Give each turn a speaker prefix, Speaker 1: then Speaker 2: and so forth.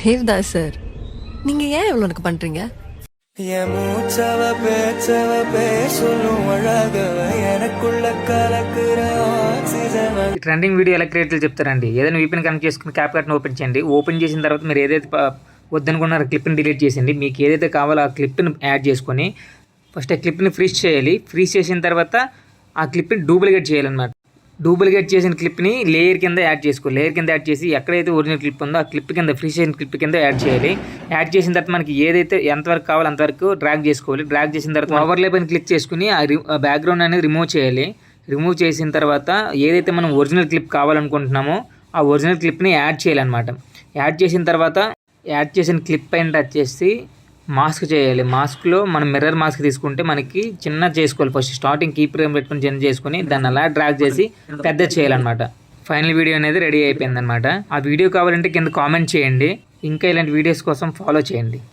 Speaker 1: Devdas sir, நீங்க ஏன் இவ்வளவு எனக்கு பண்றீங்க?
Speaker 2: என் மூச்சவ பேச்சவ பேசணும் அழகவ எனக்குள்ள கலக்குற ఆక్సిజన్.
Speaker 3: ట్రెండింగ్ వీడియో ఎలా క్రియేట్ చేయాలో చెప్తారండి. ఏదైనా వీపీఎన్ కనెక్ట్ చేసుకుని క్యాప్ కట్ని ఓపెన్ చేయండి. ఓపెన్ చేసిన తర్వాత మీరు ఏదైతే వద్దనుకున్నారో క్లిప్ని డిలీట్ చేసింది. మీకు ఏదైతే కావాలో ఆ క్లిప్ని యాడ్ చేసుకొని ఫస్ట్ ఆ క్లిప్ని ఫ్రీజ్ చేయాలి. ఫ్రీజ్ చేసిన తర్వాత ఆ క్లిప్ని డూప్లికేట్ చేయాలన్నమాట. డూప్లికేట్ చేసిన క్లిప్ని లేయర్ కింద యాడ్ చేసుకోవాలి. లేయర్ కింద యాడ్ చేసి ఎక్కడైతే ఒరిజినల్ క్లిప్ ఉందో ఆ క్లిప్ కింద ఫ్రీజ్ చేసిన క్లిప్ కింద యాడ్ చేయాలి. యాడ్ చేసిన తర్వాత మనకి ఏదైతే ఎంతవరకు కావాలో అంతవరకు డ్రాగ్ చేసుకోవాలి. డ్రాగ్ చేసిన తర్వాత ఓవర్లే పైన క్లిక్ చేసుకుని ఆ బ్యాక్గ్రౌండ్ అనేది రిమూవ్ చేయాలి. రిమూవ్ చేసిన తర్వాత ఏదైతే మనం ఒరిజినల్ క్లిప్ కావాలనుకుంటున్నామో ఆ ఒరిజినల్ క్లిప్ని యాడ్ చేయాలన్నమాట. యాడ్ చేసిన తర్వాత యాడ్ చేసిన క్లిప్ పైన టచ్ చేసి మాస్క్ చేయాలి. మాస్క్లో మనం మిర్రర్ మాస్క్ తీసుకుంటే మనకి చిన్న చేసుకోవాలి. ఫస్ట్ స్టార్టింగ్ కీ ఫ్రేమ్ పెట్టుకుని చిన్న చేసుకుని దాన్ని అలా డ్రాగ్ చేసి పెద్ద చేయాలన్నమాట. ఫైనల్ వీడియో అనేది రెడీ అయిపోయిందనమాట. ఆ వీడియో కావాలంటే కింద కామెంట్ చేయండి. ఇంకా ఇలాంటి వీడియోస్ కోసం ఫాలో చేయండి.